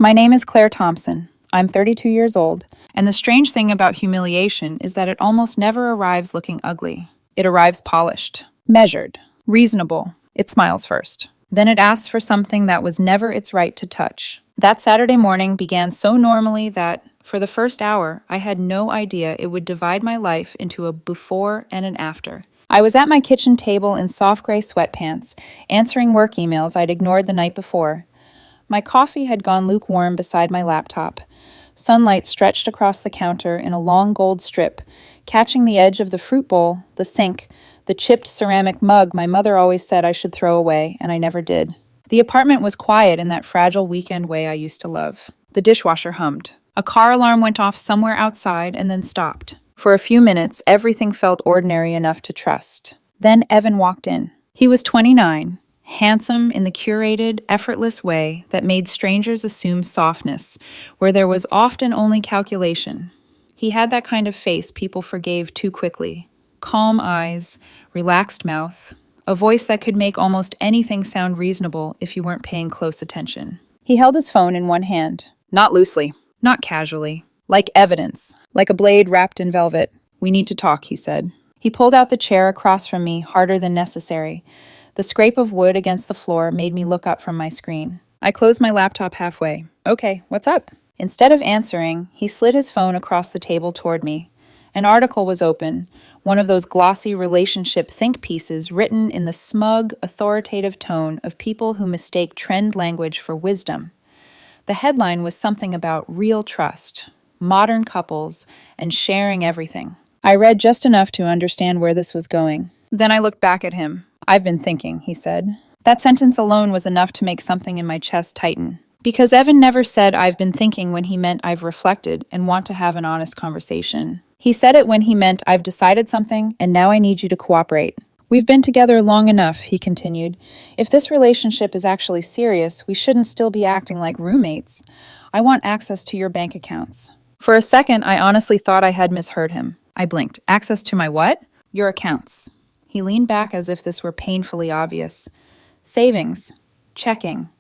My name is Claire Thompson. I'm 32 years old, and the strange thing about humiliation is that it almost never arrives looking ugly. It arrives polished, measured, reasonable. It smiles first. Then it asks for something that was never its right to touch. That Saturday morning began so normally that, for the first hour, I had no idea it would divide my life into a before and an after. I was at my kitchen table in soft gray sweatpants, answering work emails I'd ignored the night before. My coffee had gone lukewarm beside my laptop. Sunlight stretched across the counter in a long gold strip, catching the edge of the fruit bowl, the sink, the chipped ceramic mug my mother always said I should throw away, and I never did. The apartment was quiet in that fragile weekend way I used to love. The dishwasher hummed. A car alarm went off somewhere outside and then stopped. For a few minutes, everything felt ordinary enough to trust. Then Evan walked in. He was 29. Handsome in the curated, effortless way that made strangers assume softness, where there was often only calculation. He had that kind of face people forgave too quickly. Calm eyes, relaxed mouth, a voice that could make almost anything sound reasonable if you weren't paying close attention. He held his phone in one hand, not loosely, not casually, like evidence, like a blade wrapped in velvet. "We need to talk," he said. He pulled out the chair across from me, harder than necessary. The scrape of wood against the floor made me look up from my screen. I closed my laptop halfway. "Okay, what's up?" Instead of answering, he slid his phone across the table toward me. An article was open, one of those glossy relationship think pieces written in the smug, authoritative tone of people who mistake trend language for wisdom. The headline was something about real trust, modern couples, and sharing everything. I read just enough to understand where this was going. Then I looked back at him. "I've been thinking," he said. That sentence alone was enough to make something in my chest tighten. Because Evan never said "I've been thinking" when he meant "I've reflected and want to have an honest conversation." He said it when he meant "I've decided something and now I need you to cooperate." "We've been together long enough," he continued. "If this relationship is actually serious, we shouldn't still be acting like roommates. I want access to your bank accounts." For a second, I honestly thought I had misheard him. I blinked. "Access to my what?" "Your accounts." He leaned back as if this were painfully obvious. "Savings. Checking.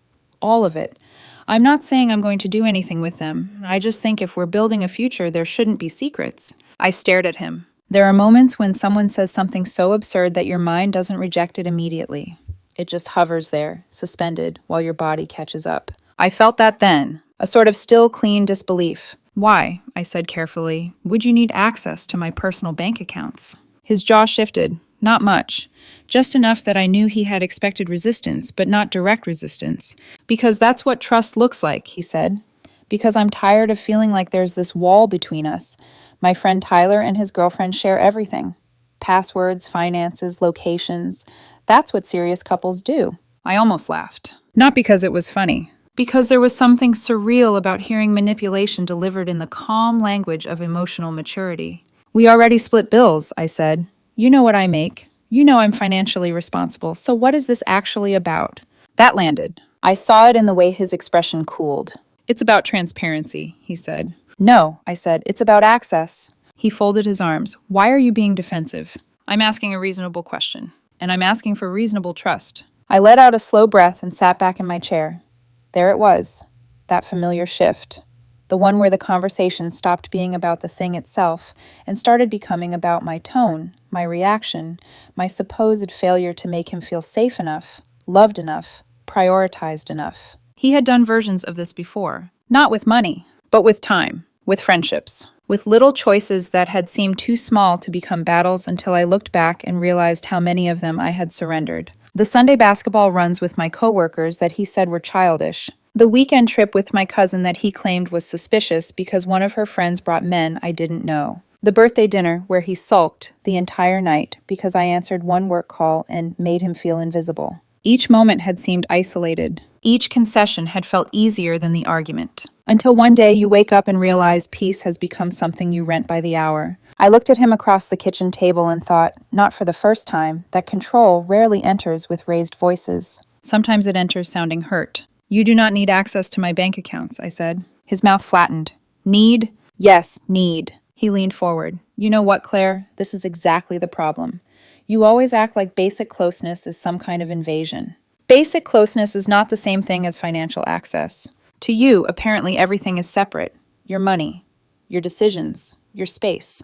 All of it. I'm not saying I'm going to do anything with them. I just think if we're building a future, there shouldn't be secrets." I stared at him. There are moments when someone says something so absurd that your mind doesn't reject it immediately. It just hovers there, suspended, while your body catches up. I felt that then, a sort of still, clean disbelief. "Why?" I said carefully. "Would you need access to my personal bank accounts?" His jaw shifted. Not much. Just enough that I knew he had expected resistance, but not direct resistance. "Because that's what trust looks like," he said. "Because I'm tired of feeling like there's this wall between us. My friend Tyler and his girlfriend share everything. Passwords, finances, locations. That's what serious couples do." I almost laughed. Not because it was funny. Because there was something surreal about hearing manipulation delivered in the calm language of emotional maturity. "We already split bills," I said. "You know what I make. You know I'm financially responsible. So what is this actually about?" That landed. I saw it in the way his expression cooled. "It's about transparency," he said. "No," I said. "It's about access." He folded his arms. "Why are you being defensive?" "I'm asking a reasonable question. And I'm asking for reasonable trust." I let out a slow breath and sat back in my chair. There it was. That familiar shift. The one where the conversation stopped being about the thing itself and started becoming about my tone, my reaction, my supposed failure to make him feel safe enough, loved enough, prioritized enough. He had done versions of this before. Not with money, but with time, with friendships, with little choices that had seemed too small to become battles until I looked back and realized how many of them I had surrendered. The Sunday basketball runs with my coworkers that he said were childish. The weekend trip with my cousin that he claimed was suspicious because one of her friends brought men I didn't know. The birthday dinner where he sulked the entire night because I answered one work call and made him feel invisible. Each moment had seemed isolated. Each concession had felt easier than the argument. Until one day you wake up and realize peace has become something you rent by the hour. I looked at him across the kitchen table and thought, not for the first time, that control rarely enters with raised voices. Sometimes it enters sounding hurt. "You do not need access to my bank accounts," I said. His mouth flattened. "Need?" "Yes, need." He leaned forward. "You know what, Claire? This is exactly the problem. You always act like basic closeness is some kind of invasion. Basic closeness is not the same thing as financial access. To you, apparently everything is separate. Your money, your decisions, your space.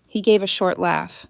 He gave a short laugh.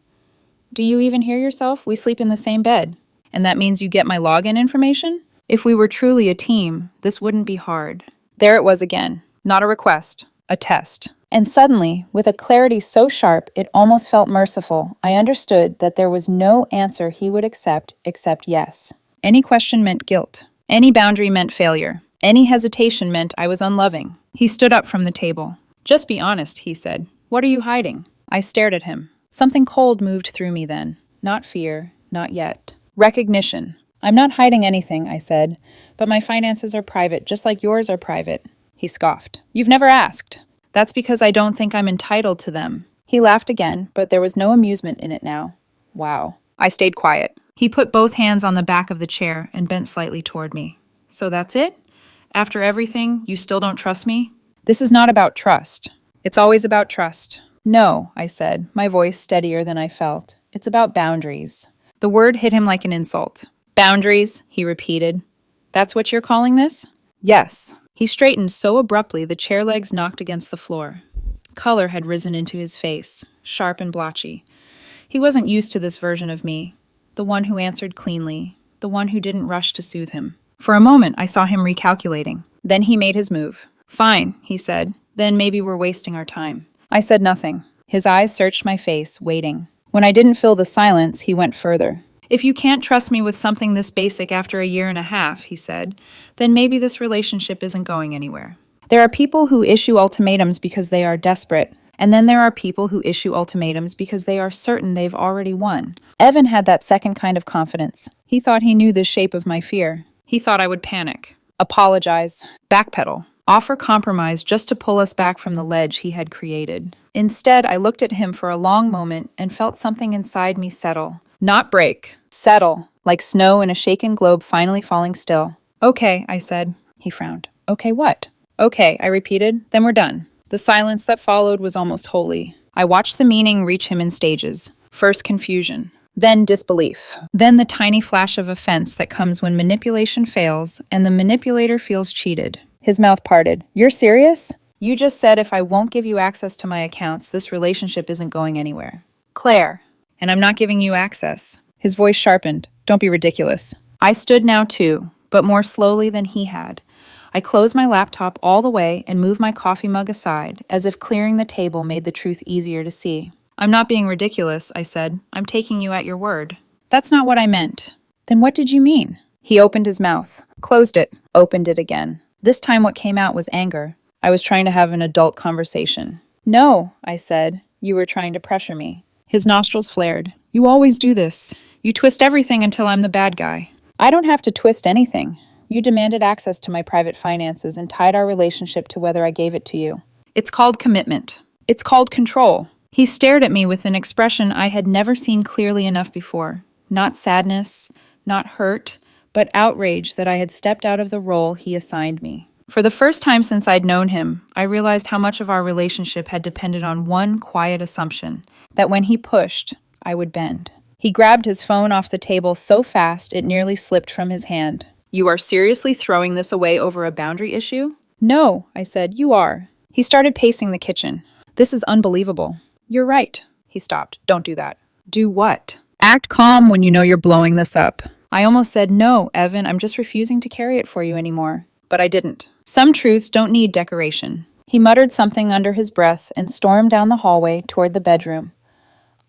Do you even hear yourself? We sleep in the same bed. And that means you get my login information? If we were truly a team, this wouldn't be hard. There it was again. Not a request, a test. And suddenly, with a clarity so sharp it almost felt merciful, I understood that there was no answer he would accept except yes. Any question meant guilt. Any boundary meant failure. Any hesitation meant I was unloving. He stood up from the table. Just be honest, he said. What are you hiding? I stared at him. Something cold moved through me then. Not fear, not yet. Recognition. I'm not hiding anything, I said, but my finances are private, just like yours are private. He scoffed. You've never asked. That's because I don't think I'm entitled to them. He laughed again, but there was no amusement in it now. Wow. I stayed quiet. He put both hands on the back of the chair and bent slightly toward me. So that's it? After everything, you still don't trust me? This is not about trust. It's always about trust. No, I said, my voice steadier than I felt. It's about boundaries. The word hit him like an insult. Boundaries, he repeated. That's what you're calling this? Yes. He straightened so abruptly the chair legs knocked against the floor. Color had risen into his face, sharp and blotchy. He wasn't used to this version of me, the one who answered cleanly, the one who didn't rush to soothe him. For a moment, I saw him recalculating. Then he made his move. Fine, he said. Then maybe we're wasting our time. I said nothing. His eyes searched my face, waiting. When I didn't fill the silence, he went further. If you can't trust me with something this basic after a year and a half, he said, then maybe this relationship isn't going anywhere. There are people who issue ultimatums because they are desperate, and then there are people who issue ultimatums because they are certain they've already won. Evan had that second kind of confidence. He thought he knew the shape of my fear. He thought I would panic, apologize, backpedal, offer compromise just to pull us back from the ledge he had created. Instead, I looked at him for a long moment and felt something inside me settle. Not break. Settle, like snow in a shaken globe finally falling still. Okay, I said. He frowned. Okay, what? Okay, I repeated. Then we're done. The silence that followed was almost holy. I watched the meaning reach him in stages. First confusion, then disbelief, then the tiny flash of offense that comes when manipulation fails and the manipulator feels cheated. His mouth parted. You're serious? You just said if I won't give you access to my accounts, this relationship isn't going anywhere. Claire. And I'm not giving you access. His voice sharpened. Don't be ridiculous. I stood now too, but more slowly than he had. I closed my laptop all the way and moved my coffee mug aside, as if clearing the table made the truth easier to see. I'm not being ridiculous, I said. I'm taking you at your word. That's not what I meant. Then what did you mean? He opened his mouth, closed it, opened it again. This time what came out was anger. I was trying to have an adult conversation. No, I said. You were trying to pressure me. His nostrils flared. You always do this. You twist everything until I'm the bad guy. I don't have to twist anything. You demanded access to my private finances and tied our relationship to whether I gave it to you. It's called commitment. It's called control. He stared at me with an expression I had never seen clearly enough before. Not sadness, not hurt, but outrage that I had stepped out of the role he assigned me. For the first time since I'd known him, I realized how much of our relationship had depended on one quiet assumption, that when he pushed, I would bend. He grabbed his phone off the table so fast it nearly slipped from his hand. You are seriously throwing this away over a boundary issue? No, I said, you are. He started pacing the kitchen. This is unbelievable. You're right. He stopped. Don't do that. Do what? Act calm when you know you're blowing this up. I almost said, no, Evan, I'm just refusing to carry it for you anymore. But I didn't. Some truths don't need decoration. He muttered something under his breath and stormed down the hallway toward the bedroom.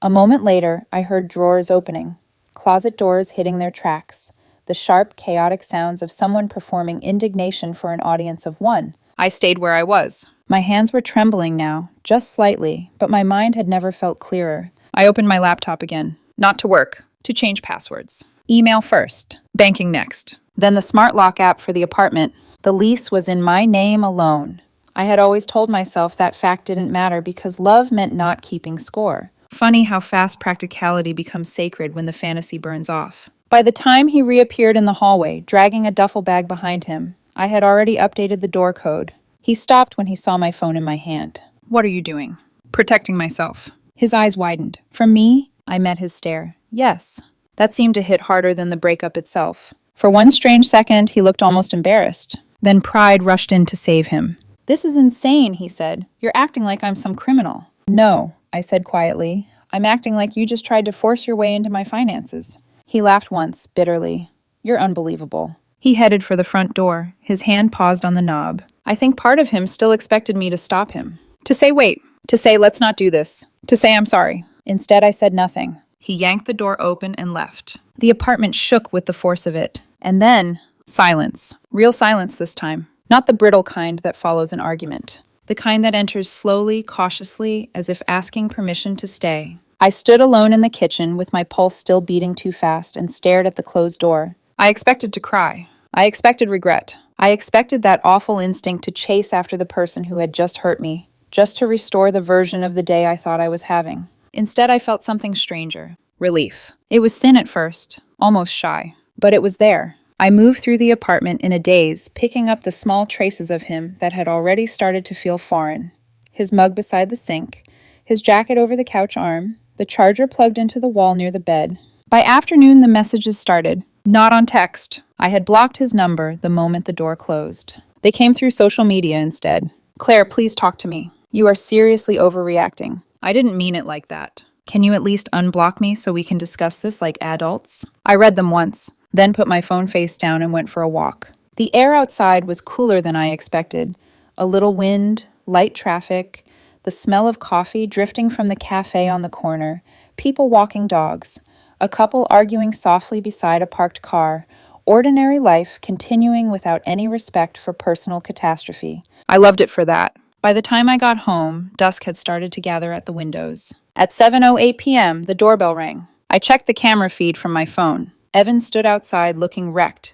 A moment later, I heard drawers opening, closet doors hitting their tracks, the sharp, chaotic sounds of someone performing indignation for an audience of one. I stayed where I was. My hands were trembling now, just slightly, but my mind had never felt clearer. I opened my laptop again. Not to work, to change passwords. Email first, banking next. Then the smart lock app for the apartment. The lease was in my name alone. I had always told myself that fact didn't matter because love meant not keeping score. Funny how fast practicality becomes sacred when the fantasy burns off. By the time he reappeared in the hallway, dragging a duffel bag behind him, I had already updated the door code. He stopped when he saw my phone in my hand. What are you doing? Protecting myself. His eyes widened. From me? I met his stare. Yes. That seemed to hit harder than the breakup itself. For one strange second, he looked almost embarrassed. Then pride rushed in to save him. "This is insane," he said. "You're acting like I'm some criminal." "No," I said quietly. "I'm acting like you just tried to force your way into my finances." He laughed once, bitterly. "You're unbelievable." He headed for the front door. His hand paused on the knob. I think part of him still expected me to stop him. To say wait. To say let's not do this. To say I'm sorry. Instead, I said nothing. He yanked the door open and left. The apartment shook with the force of it. And then, silence. Real silence this time. Not the brittle kind that follows an argument. The kind that enters slowly, cautiously, as if asking permission to stay. I stood alone in the kitchen with my pulse still beating too fast and stared at the closed door. I expected to cry. I expected regret. I expected that awful instinct to chase after the person who had just hurt me, just to restore the version of the day I thought I was having. Instead, I felt something stranger. Relief. It was thin at first, almost shy, but it was there. I moved through the apartment in a daze, picking up the small traces of him that had already started to feel foreign. His mug beside the sink, his jacket over the couch arm, the charger plugged into the wall near the bed. By afternoon, the messages started. Not on text. I had blocked his number the moment the door closed. They came through social media instead. "Claire, please talk to me. You are seriously overreacting." I didn't mean it like that. "Can you at least unblock me so we can discuss this like adults?" I read them once, then put my phone face down and went for a walk. The air outside was cooler than I expected. A little wind, light traffic, the smell of coffee drifting from the cafe on the corner, people walking dogs, a couple arguing softly beside a parked car, ordinary life continuing without any respect for personal catastrophe. I loved it for that. By the time I got home, dusk had started to gather at the windows. At 7:08 p.m., the doorbell rang. I checked the camera feed from my phone. Evan stood outside looking wrecked,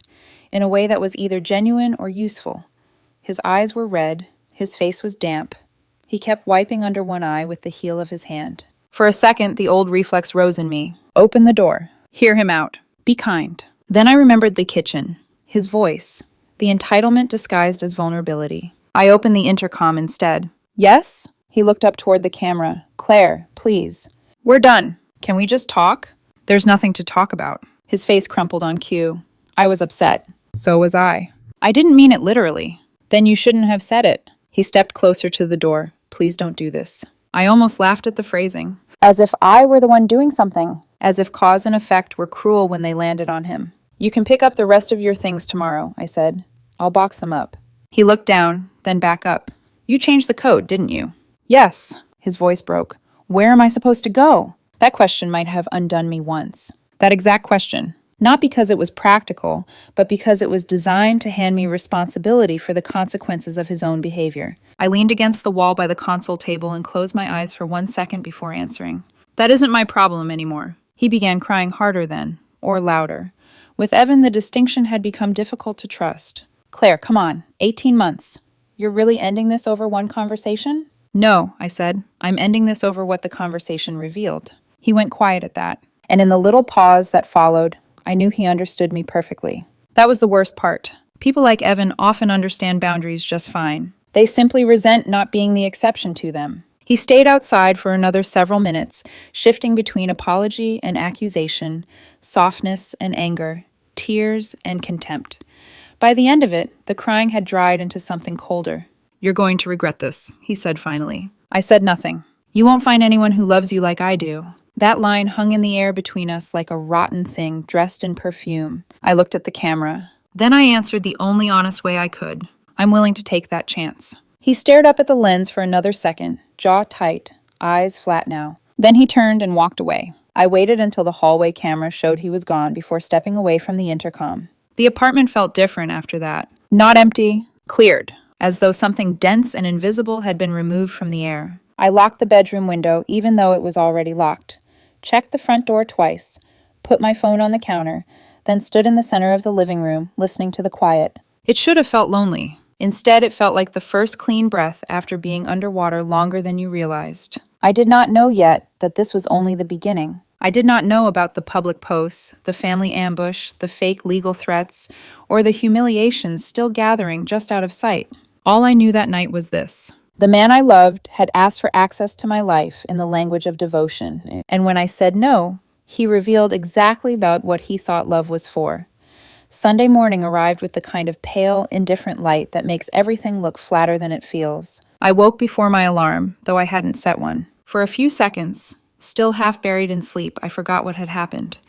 in a way that was either genuine or useful. His eyes were red, his face was damp. He kept wiping under one eye with the heel of his hand. For a second, the old reflex rose in me. Open the door. Hear him out. Be kind. Then I remembered the kitchen. His voice. The entitlement disguised as vulnerability. I opened the intercom instead. "Yes?" He looked up toward the camera. "Claire, please." "We're done. Can we just talk?" "There's nothing to talk about." His face crumpled on cue. I was upset. So was I. "I didn't mean it literally." "Then you shouldn't have said it." He stepped closer to the door. "Please don't do this." I almost laughed at the phrasing. As if I were the one doing something. As if cause and effect were cruel when they landed on him. "You can pick up the rest of your things tomorrow," I said. "I'll box them up." He looked down, then back up. "You changed the code, didn't you?" "Yes." His voice broke. "Where am I supposed to go?" That question might have undone me once. That exact question. Not because it was practical, but because it was designed to hand me responsibility for the consequences of his own behavior. I leaned against the wall by the console table and closed my eyes for 1 second before answering. "That isn't my problem anymore." He began crying harder then, or louder. With Evan, the distinction had become difficult to trust. "Claire, come on. 18 months. You're really ending this over one conversation?" "No," I said. "I'm ending this over what the conversation revealed." He went quiet at that. And in the little pause that followed, I knew he understood me perfectly. That was the worst part. People like Evan often understand boundaries just fine. They simply resent not being the exception to them. He stayed outside for another several minutes, shifting between apology and accusation, softness and anger, tears and contempt. By the end of it, the crying had dried into something colder. "You're going to regret this," he said finally. I said nothing. "You won't find anyone who loves you like I do." That line hung in the air between us like a rotten thing dressed in perfume. I looked at the camera. Then I answered the only honest way I could. "I'm willing to take that chance." He stared up at the lens for another second, jaw tight, eyes flat now. Then he turned and walked away. I waited until the hallway camera showed he was gone before stepping away from the intercom. The apartment felt different after that. Not empty, cleared, as though something dense and invisible had been removed from the air. I locked the bedroom window even though it was already locked. Checked the front door twice, put my phone on the counter, then stood in the center of the living room, listening to the quiet. It should have felt lonely. Instead, it felt like the first clean breath after being underwater longer than you realized. I did not know yet that this was only the beginning. I did not know about the public posts, the family ambush, the fake legal threats, or the humiliations still gathering just out of sight. All I knew that night was this. The man I loved had asked for access to my life in the language of devotion, and when I said no, he revealed exactly about what he thought love was for. Sunday morning arrived with the kind of pale, indifferent light that makes everything look flatter than it feels. I woke before my alarm, though I hadn't set one. For a few seconds, still half buried in sleep, I forgot what had happened.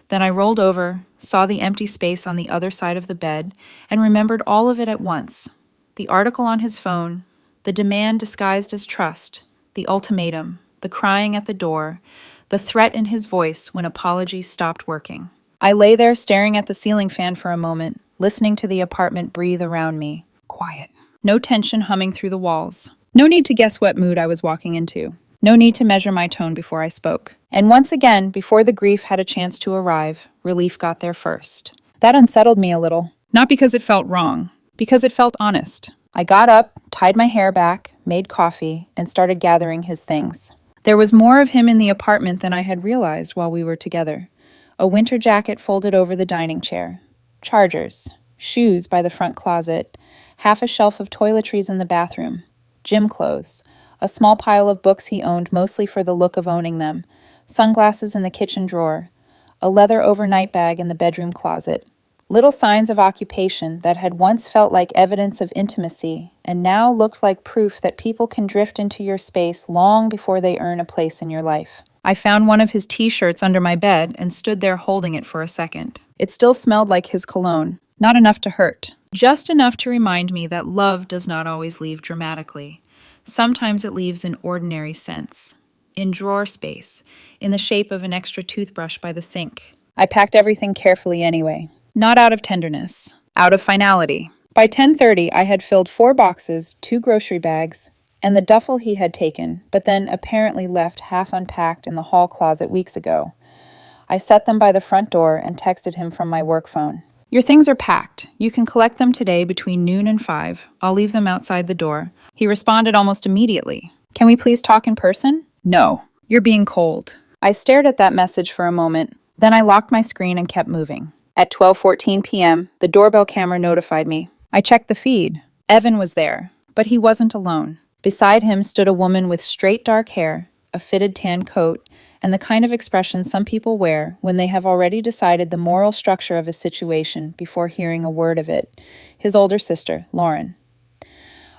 Then I rolled over, saw the empty space on the other side of the bed, and remembered all of it at once. The article on his phone, the demand disguised as trust, the ultimatum, the crying at the door, the threat in his voice when apologies stopped working. I lay there staring at the ceiling fan for a moment, listening to the apartment breathe around me. Quiet. No tension humming through the walls. No need to guess what mood I was walking into. No need to measure my tone before I spoke. And once again, before the grief had a chance to arrive, relief got there first. That unsettled me a little. Not because it felt wrong, because it felt honest. I got up, tied my hair back, made coffee, and started gathering his things. There was more of him in the apartment than I had realized while we were together. A winter jacket folded over the dining chair. Chargers. Shoes by the front closet. Half a shelf of toiletries in the bathroom. Gym clothes. A small pile of books he owned mostly for the look of owning them. Sunglasses in the kitchen drawer. A leather overnight bag in the bedroom closet. Little signs of occupation that had once felt like evidence of intimacy and now looked like proof that people can drift into your space long before they earn a place in your life. I found one of his t-shirts under my bed and stood there holding it for a second. It still smelled like his cologne. Not enough to hurt. Just enough to remind me that love does not always leave dramatically. Sometimes it leaves in ordinary sense. In drawer space. In the shape of an extra toothbrush by the sink. I packed everything carefully anyway. Not out of tenderness. Out of finality. By 10:30, I had filled 4 boxes, 2 grocery bags, and the duffel he had taken, but then apparently left half unpacked in the hall closet weeks ago. I set them by the front door and texted him from my work phone. Your things are packed. You can collect them today between noon and 5. I'll leave them outside the door. He responded almost immediately. Can we please talk in person? No. You're being cold. I stared at that message for a moment. Then I locked my screen and kept moving. At 12:14 p.m., the doorbell camera notified me. I checked the feed. Evan was there, but he wasn't alone. Beside him stood a woman with straight dark hair, a fitted tan coat, and the kind of expression some people wear when they have already decided the moral structure of a situation before hearing a word of it. His older sister, Lauren.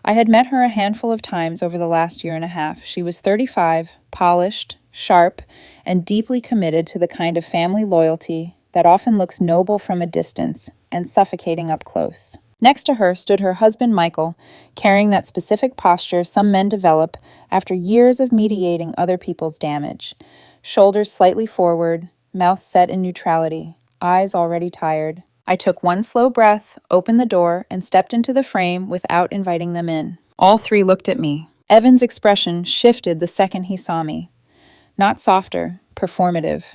I had met her a handful of times over the last year and a half. She was 35, polished, sharp, and deeply committed to the kind of family loyalty that often looks noble from a distance and suffocating up close. Next to her stood her husband, Michael, carrying that specific posture some men develop after years of mediating other people's damage. Shoulders slightly forward, mouth set in neutrality, eyes already tired. I took one slow breath, opened the door, and stepped into the frame without inviting them in. All 3 looked at me. Evan's expression shifted the second he saw me. Not softer, performative.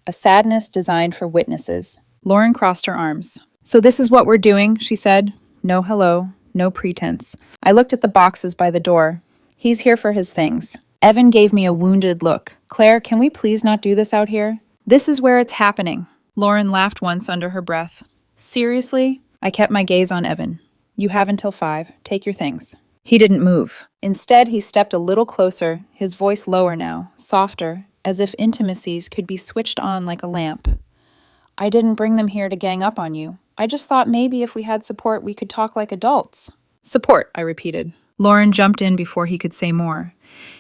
A sadness designed for witnesses. Lauren crossed her arms. So this is what we're doing, she said. No hello, no pretense. I looked at the boxes by the door. He's here for his things. Evan gave me a wounded look. Claire, can we please not do this out here? This is where it's happening. Lauren laughed once under her breath. Seriously? I kept my gaze on Evan. You have until 5. Take your things. He didn't move. Instead, he stepped a little closer, his voice lower now, softer, as if intimacies could be switched on like a lamp. I didn't bring them here to gang up on you. I just thought maybe if we had support, we could talk like adults. Support, I repeated. Lauren jumped in before he could say more.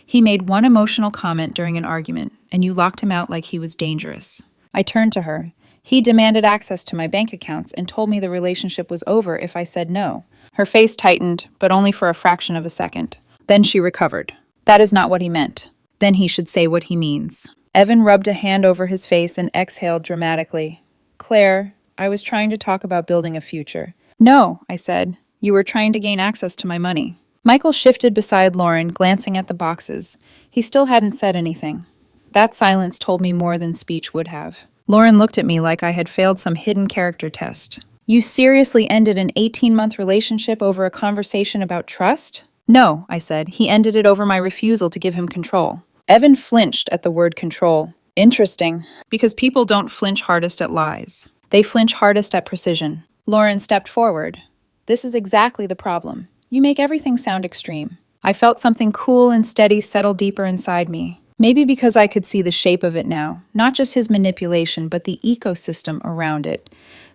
He made one emotional comment during an argument, and you locked him out like he was dangerous. I turned to her. He demanded access to my bank accounts and told me the relationship was over if I said no. Her face tightened, but only for a fraction of a second. Then she recovered. That is not what he meant. Then he should say what he means. Evan rubbed a hand over his face and exhaled dramatically. Claire, I was trying to talk about building a future. No, I said. You were trying to gain access to my money. Michael shifted beside Lauren, glancing at the boxes. He still hadn't said anything. That silence told me more than speech would have. Lauren looked at me like I had failed some hidden character test. You seriously ended an 18-month relationship over a conversation about trust? No, I said. He ended it over my refusal to give him control. Evan flinched at the word control. Interesting, because people don't flinch hardest at lies. They flinch hardest at precision. Lauren stepped forward. This is exactly the problem. You make everything sound extreme. I felt something cool and steady settle deeper inside me. Maybe because I could see the shape of it now, not just his manipulation, but the ecosystem around it.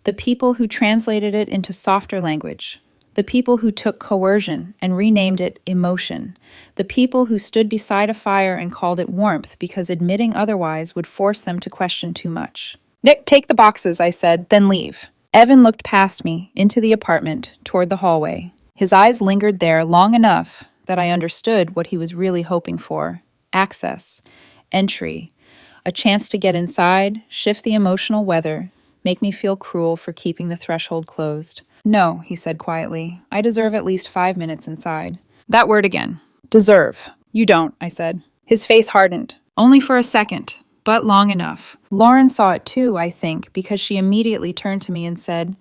The people who translated it into softer language. The people who took coercion and renamed it emotion. The people who stood beside a fire and called it warmth because admitting otherwise would force them to question too much. Nick, take the boxes, I said, then leave. Evan looked past me, into the apartment, toward the hallway. His eyes lingered there long enough that I understood what he was really hoping for. Access. Entry. A chance to get inside, shift the emotional weather, make me feel cruel for keeping the threshold closed. No, he said quietly. I deserve at least 5 minutes inside. That word again. Deserve. You don't, I said. His face hardened. Only for a second, but long enough. Lauren saw it too, I think, because she immediately turned to me and said,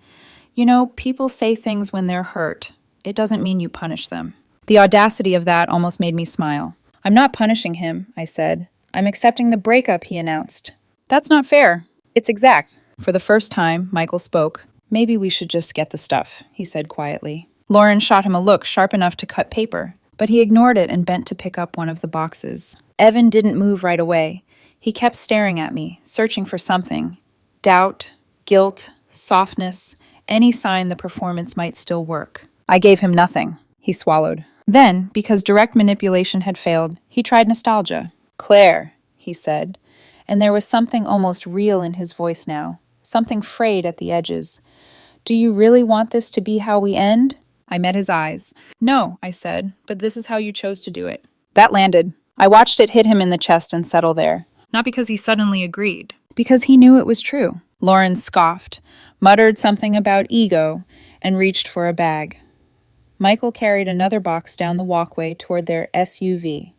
"You know, people say things when they're hurt. It doesn't mean you punish them." The audacity of that almost made me smile. "I'm not punishing him," I said. "I'm accepting the breakup," he announced. "That's not fair. It's exact." For the first time, Michael spoke. "Maybe we should just get the stuff," he said quietly. Lauren shot him a look sharp enough to cut paper, but he ignored it and bent to pick up one of the boxes. Evan didn't move right away. He kept staring at me, searching for something. Doubt, guilt, softness, any sign the performance might still work. I gave him nothing. He swallowed. Then, because direct manipulation had failed, he tried nostalgia. "Claire," he said, and there was something almost real in his voice now, something frayed at the edges. "Do you really want this to be how we end?" I met his eyes. "No," I said, "but this is how you chose to do it." That landed. I watched it hit him in the chest and settle there. Not because he suddenly agreed, because he knew it was true. Lauren scoffed, muttered something about ego, and reached for a bag. Michael carried another box down the walkway toward their SUV.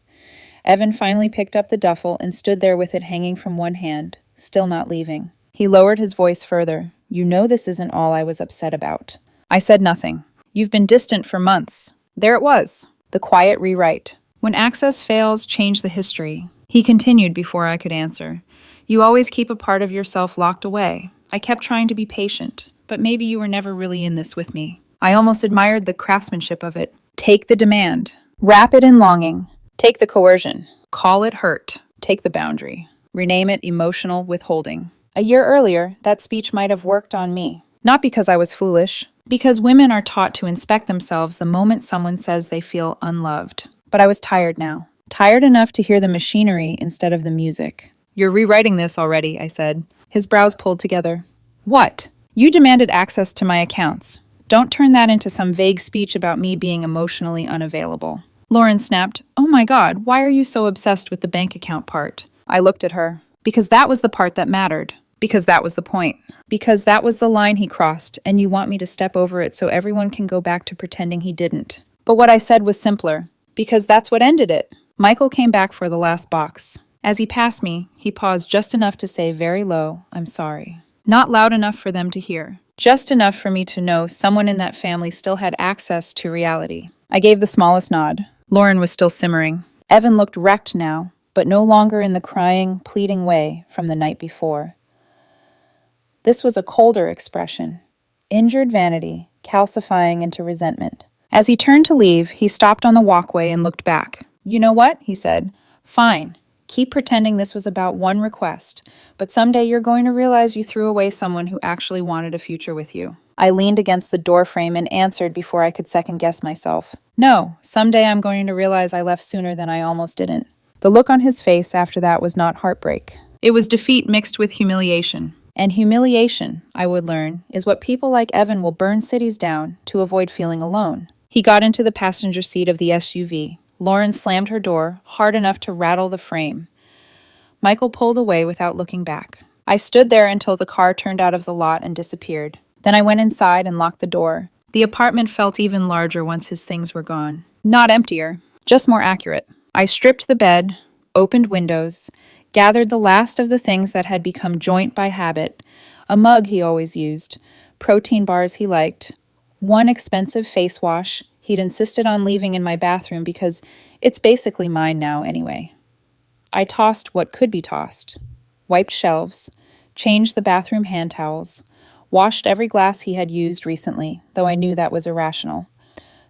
Evan finally picked up the duffel and stood there with it hanging from one hand, still not leaving. He lowered his voice further. "You know this isn't all I was upset about." I said nothing. "You've been distant for months." There it was, the quiet rewrite. "When access fails, change the history." He continued before I could answer. "You always keep a part of yourself locked away. I kept trying to be patient, but maybe you were never really in this with me." I almost admired the craftsmanship of it. Take the demand. Wrap it in longing. Take the coercion. Call it hurt. Take the boundary. Rename it emotional withholding. A year earlier, that speech might have worked on me. Not because I was foolish, because women are taught to inspect themselves the moment someone says they feel unloved. But I was tired now. Tired enough to hear the machinery instead of the music. "You're rewriting this already," I said. His brows pulled together. "What?" "You demanded access to my accounts. Don't turn that into some vague speech about me being emotionally unavailable." Lauren snapped, "Oh my God, why are you so obsessed with the bank account part?" I looked at her. Because that was the part that mattered. Because that was the point. Because that was the line he crossed, and you want me to step over it so everyone can go back to pretending he didn't. But what I said was simpler. Because that's what ended it. Michael came back for the last box. As he passed me, he paused just enough to say very low, "I'm sorry." Not loud enough for them to hear. Just enough for me to know someone in that family still had access to reality. I gave the smallest nod. Lauren was still simmering. Evan looked wrecked now, but no longer in the crying, pleading way from the night before. This was a colder expression. Injured vanity, calcifying into resentment. As he turned to leave, he stopped on the walkway and looked back. "You know what?" he said. "Fine. Keep pretending this was about one request, but someday you're going to realize you threw away someone who actually wanted a future with you." I leaned against the doorframe and answered before I could second-guess myself. "No, someday I'm going to realize I left sooner than I almost didn't." The look on his face after that was not heartbreak. It was defeat mixed with humiliation. And humiliation, I would learn, is what people like Evan will burn cities down to avoid feeling alone. He got into the passenger seat of the SUV. Lauren slammed her door, hard enough to rattle the frame. Michael pulled away without looking back. I stood there until the car turned out of the lot and disappeared. Then I went inside and locked the door. The apartment felt even larger once his things were gone. Not emptier, just more accurate. I stripped the bed, opened windows, gathered the last of the things that had become joint by habit, a mug he always used, protein bars he liked, one expensive face wash he'd insisted on leaving in my bathroom because it's basically mine now anyway. I tossed what could be tossed, wiped shelves, changed the bathroom hand towels, washed every glass he had used recently, though I knew that was irrational.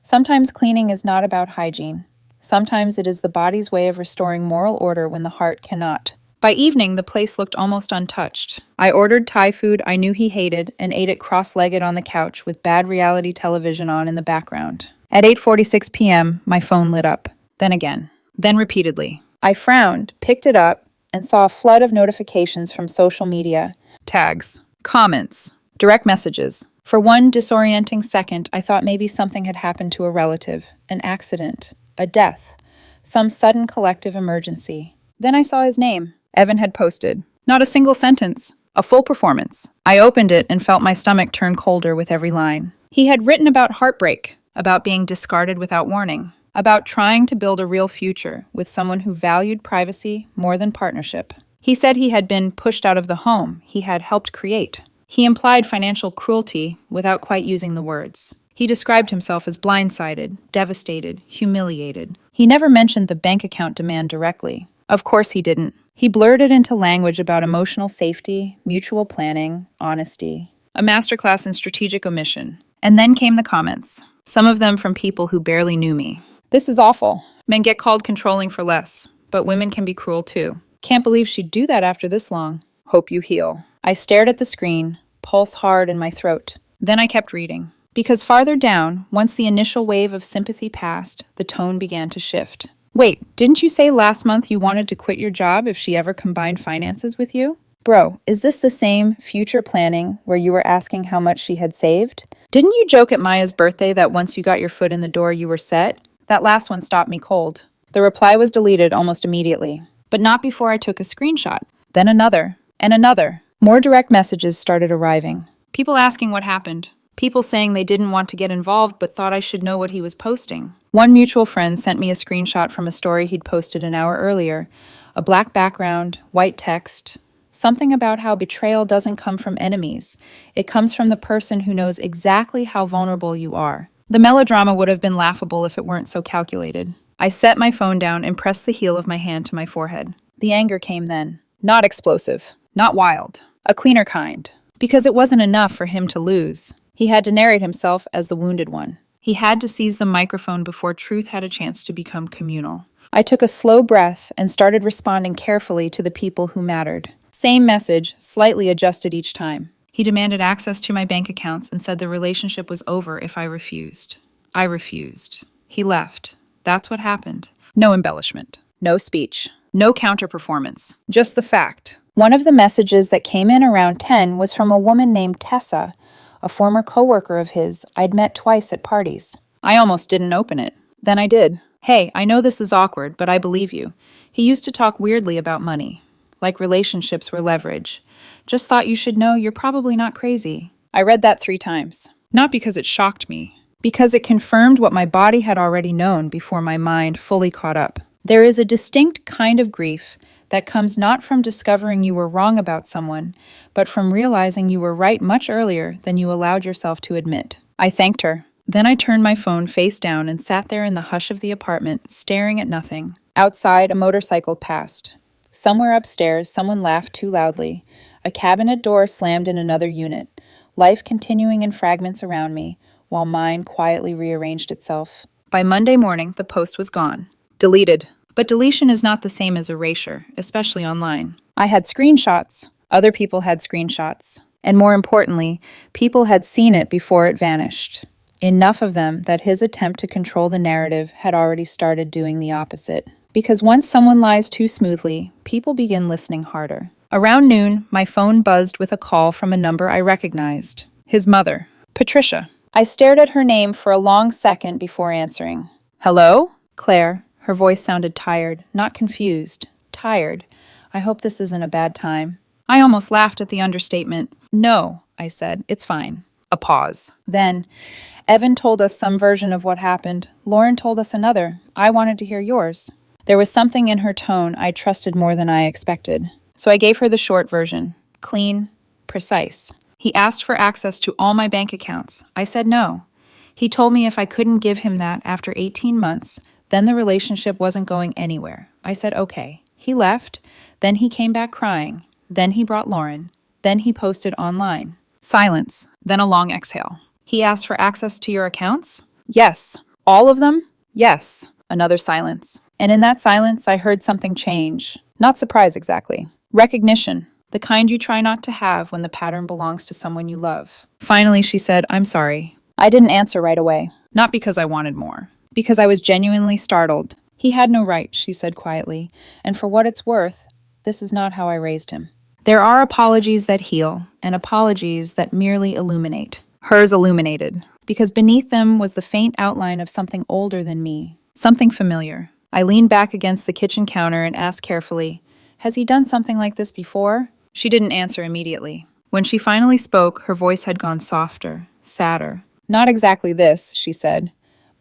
Sometimes cleaning is not about hygiene. Sometimes it is the body's way of restoring moral order when the heart cannot. By evening, the place looked almost untouched. I ordered Thai food I knew he hated and ate it cross-legged on the couch with bad reality television on in the background. At 8:46 p.m., my phone lit up. Then again. Then repeatedly. I frowned, picked it up, and saw a flood of notifications from social media. Tags. Comments. Direct messages. For one disorienting second, I thought maybe something had happened to a relative, an accident, a death, some sudden collective emergency. Then I saw his name. Evan had posted. Not a single sentence. A full performance. I opened it and felt my stomach turn colder with every line. He had written about heartbreak, about being discarded without warning, about trying to build a real future with someone who valued privacy more than partnership. He said he had been pushed out of the home he had helped create. He implied financial cruelty without quite using the words. He described himself as blindsided, devastated, humiliated. He never mentioned the bank account demand directly. Of course he didn't. He blurted into language about emotional safety, mutual planning, honesty. A masterclass in strategic omission. And then came the comments, some of them from people who barely knew me. This is awful. Men get called controlling for less, but women can be cruel too. Can't believe she'd do that after this long. Hope you heal. I stared at the screen, pulse hard in my throat. Then I kept reading. Because farther down, once the initial wave of sympathy passed, the tone began to shift. Wait, didn't you say last month you wanted to quit your job if she ever combined finances with you? Bro, is this the same future planning where you were asking how much she had saved? Didn't you joke at Maya's birthday that once you got your foot in the door you were set? That last one stopped me cold. The reply was deleted almost immediately. But not before I took a screenshot. Then another. And another. More direct messages started arriving. People asking what happened. People saying they didn't want to get involved but thought I should know what he was posting. One mutual friend sent me a screenshot from a story he'd posted an hour earlier. A black background, white text. Something about how betrayal doesn't come from enemies. It comes from the person who knows exactly how vulnerable you are. The melodrama would have been laughable if it weren't so calculated. I set my phone down and pressed the heel of my hand to my forehead. The anger came then. Not explosive. Not wild. A cleaner kind. Because it wasn't enough for him to lose. He had to narrate himself as the wounded one. He had to seize the microphone before truth had a chance to become communal. I took a slow breath and started responding carefully to the people who mattered. Same message, slightly adjusted each time. He demanded access to my bank accounts and said the relationship was over if I refused. I refused. He left. That's what happened. No embellishment. No speech. No counter-performance. Just the fact. One of the messages that came in around 10 was from a woman named Tessa, a former coworker of his I'd met twice at parties. I almost didn't open it. Then I did. Hey, I know this is awkward, but I believe you. He used to talk weirdly about money. Like relationships were leverage. Just thought you should know you're probably not crazy. I read that 3 times. Not because it shocked me. Because it confirmed what my body had already known before my mind fully caught up. There is a distinct kind of grief that comes not from discovering you were wrong about someone, but from realizing you were right much earlier than you allowed yourself to admit. I thanked her. Then I turned my phone face down and sat there in the hush of the apartment, staring at nothing. Outside, a motorcycle passed. Somewhere upstairs, someone laughed too loudly. A cabinet door slammed in another unit, life continuing in fragments around me, while mine quietly rearranged itself. By Monday morning, the post was gone. Deleted. But deletion is not the same as erasure, especially online. I had screenshots. Other people had screenshots. And more importantly, people had seen it before it vanished. Enough of them that his attempt to control the narrative had already started doing the opposite. Because once someone lies too smoothly, people begin listening harder. Around noon, my phone buzzed with a call from a number I recognized. His mother, Patricia. I stared at her name for a long second before answering. Hello? Claire. Her voice sounded tired, not confused. Tired. I hope this isn't a bad time. I almost laughed at the understatement. No, I said. It's fine. A pause. Then, Evan told us some version of what happened. Lauren told us another. I wanted to hear yours. There was something in her tone I trusted more than I expected. So I gave her the short version. Clean, precise. He asked for access to all my bank accounts. I said no. He told me if I couldn't give him that after 18 months, then the relationship wasn't going anywhere. I said okay. He left. Then he came back crying. Then he brought Lauren. Then he posted online. Silence. Then a long exhale. He asked for access to your accounts? Yes. All of them? Yes. Another silence. And in that silence, I heard something change. Not surprise exactly. Recognition. The kind you try not to have when the pattern belongs to someone you love. Finally, she said, "I'm sorry." I didn't answer right away. Not because I wanted more. Because I was genuinely startled. He had no right, she said quietly. And for what it's worth, this is not how I raised him. There are apologies that heal, and apologies that merely illuminate. Hers illuminated, because beneath them was the faint outline of something older than me, something familiar. I leaned back against the kitchen counter and asked carefully, "Has he done something like this before?" She didn't answer immediately. When she finally spoke, her voice had gone softer, sadder. "Not exactly this," she said,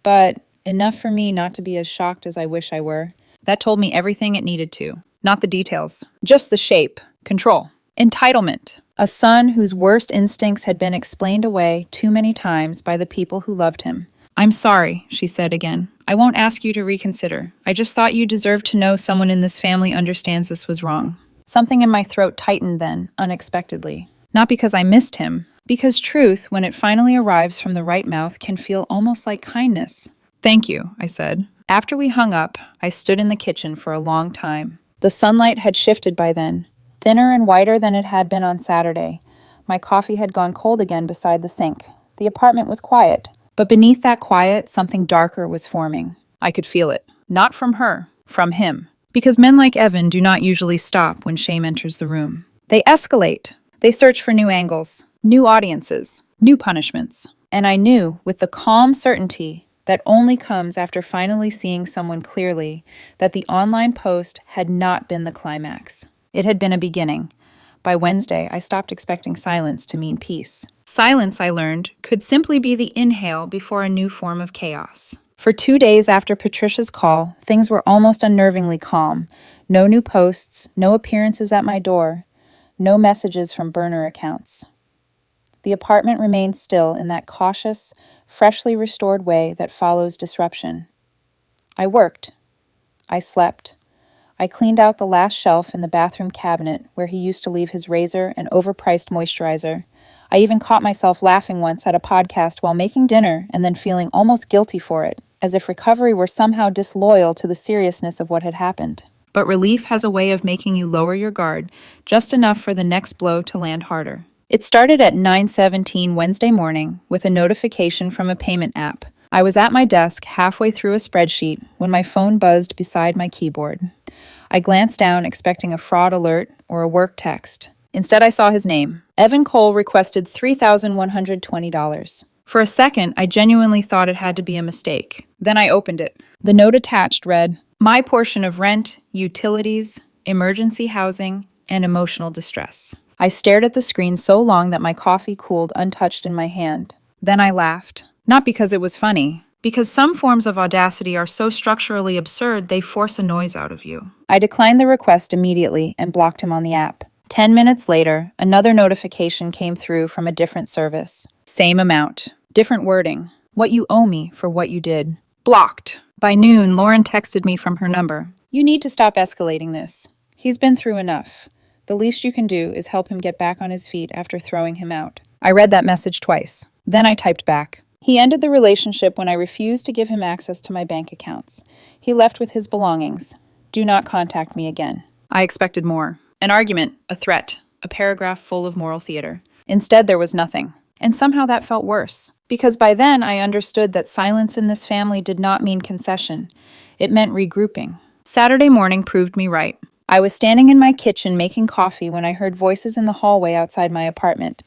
"but enough for me not to be as shocked as I wish I were." That told me everything it needed to. Not the details, just the shape. Control. Entitlement. A son whose worst instincts had been explained away too many times by the people who loved him. "I'm sorry," she said again. "I won't ask you to reconsider. I just thought you deserved to know someone in this family understands this was wrong." Something in my throat tightened then, unexpectedly. Not because I missed him, because truth, when it finally arrives from the right mouth, can feel almost like kindness. "Thank you," I said. After we hung up, I stood in the kitchen for a long time. The sunlight had shifted by then, thinner and whiter than it had been on Saturday. My coffee had gone cold again beside the sink. The apartment was quiet, but beneath that quiet, something darker was forming. I could feel it. Not from her, from him. Because men like Evan do not usually stop when shame enters the room. They escalate. They search for new angles, new audiences, new punishments. And I knew, with the calm certainty that only comes after finally seeing someone clearly, that the online post had not been the climax. It had been a beginning. By Wednesday, I stopped expecting silence to mean peace. Silence, I learned, could simply be the inhale before a new form of chaos. For 2 days after Patricia's call, things were almost unnervingly calm. No new posts, no appearances at my door, no messages from burner accounts. The apartment remained still in that cautious, freshly restored way that follows disruption. I worked. I slept. I cleaned out the last shelf in the bathroom cabinet where he used to leave his razor and overpriced moisturizer. I even caught myself laughing once at a podcast while making dinner and then feeling almost guilty for it, as if recovery were somehow disloyal to the seriousness of what had happened. But relief has a way of making you lower your guard, just enough for the next blow to land harder. It started at 9:17 Wednesday morning with a notification from a payment app. I was at my desk halfway through a spreadsheet when my phone buzzed beside my keyboard. I glanced down expecting a fraud alert or a work text. Instead, I saw his name. Evan Cole requested $3,120. For a second, I genuinely thought it had to be a mistake. Then I opened it. The note attached read, "My portion of rent, utilities, emergency housing, and emotional distress." I stared at the screen so long that my coffee cooled untouched in my hand. Then I laughed. Not because it was funny, because some forms of audacity are so structurally absurd they force a noise out of you. I declined the request immediately and blocked him on the app. 10 minutes later, another notification came through from a different service. Same amount, different wording. "What you owe me for what you did." Blocked. By noon, Lauren texted me from her number. "You need to stop escalating this. He's been through enough. The least you can do is help him get back on his feet after throwing him out." I read that message twice. Then I typed back. He ended the relationship when I refused to give him access to my bank accounts. He left with his belongings. Do not contact me again. I expected more. An argument, a threat, a paragraph full of moral theater. Instead, there was nothing. And somehow that felt worse. Because by then, I understood that silence in this family did not mean concession. It meant regrouping. Saturday morning proved me right. I was standing in my kitchen making coffee when I heard voices in the hallway outside my apartment.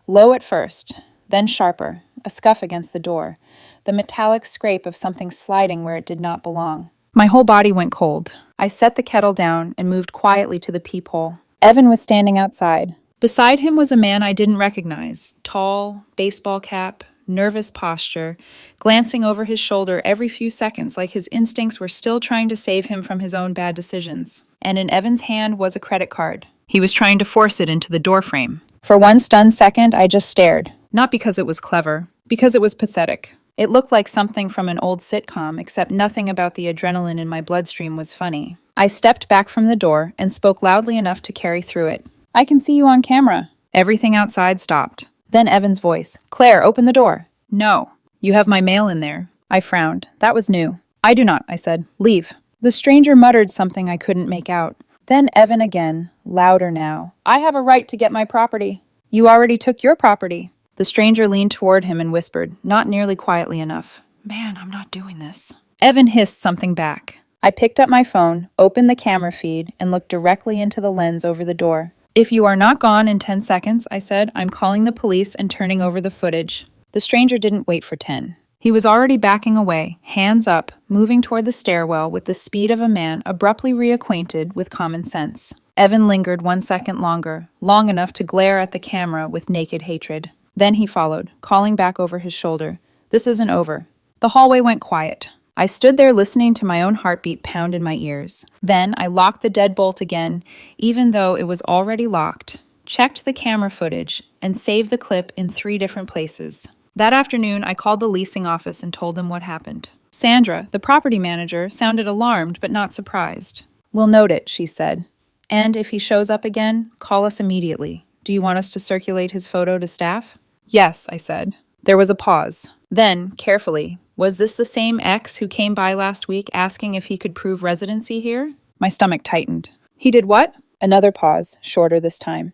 Low at first, then sharper, a scuff against the door, the metallic scrape of something sliding where it did not belong. My whole body went cold. I set the kettle down and moved quietly to the peephole. Evan was standing outside. Beside him was a man I didn't recognize, tall, baseball cap, nervous posture, glancing over his shoulder every few seconds like his instincts were still trying to save him from his own bad decisions. And in Evan's hand was a credit card. He was trying to force it into the doorframe. For one stunned second, I just stared. Not because it was clever, because it was pathetic. It looked like something from an old sitcom, except nothing about the adrenaline in my bloodstream was funny. I stepped back from the door and spoke loudly enough to carry through it. "I can see you on camera." Everything outside stopped. Then Evan's voice. "Claire, open the door." "No. You have my mail in there." I frowned. That was new. "I do not," I said. "Leave." The stranger muttered something I couldn't make out. Then Evan again, louder now. I have a right to get my property. You already took your property. The stranger leaned toward him and whispered, not nearly quietly enough. Man, I'm not doing this. Evan hissed something back. I picked up my phone, opened the camera feed, and looked directly into the lens over the door. If you are not gone in 10 seconds, I said, I'm calling the police and turning over the footage. The stranger didn't wait for 10. He was already backing away, hands up, moving toward the stairwell with the speed of a man abruptly reacquainted with common sense. Evan lingered 1 second longer, long enough to glare at the camera with naked hatred. Then he followed, calling back over his shoulder. This isn't over. The hallway went quiet. I stood there listening to my own heartbeat pound in my ears. Then I locked the deadbolt again, even though it was already locked, checked the camera footage, and saved the clip in 3 different places. That afternoon, I called the leasing office and told them what happened. Sandra, the property manager, sounded alarmed but not surprised. We'll note it, she said. And if he shows up again, call us immediately. Do you want us to circulate his photo to staff? Yes, I said. There was a pause. Then, carefully, was this the same ex who came by last week asking if he could prove residency here? My stomach tightened. He did what? Another pause, shorter this time.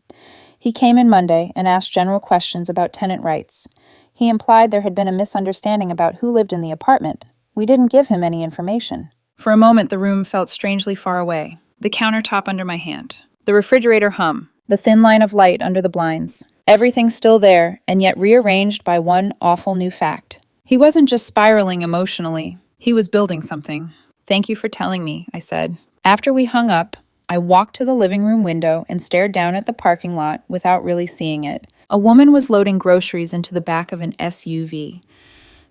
He came in Monday and asked general questions about tenant rights. He implied there had been a misunderstanding about who lived in the apartment. We didn't give him any information. For a moment, the room felt strangely far away. The countertop under my hand. The refrigerator hum. The thin line of light under the blinds. Everything still there, and yet rearranged by one awful new fact. He wasn't just spiraling emotionally. He was building something. Thank you for telling me, I said. After we hung up, I walked to the living room window and stared down at the parking lot without really seeing it. A woman was loading groceries into the back of an SUV.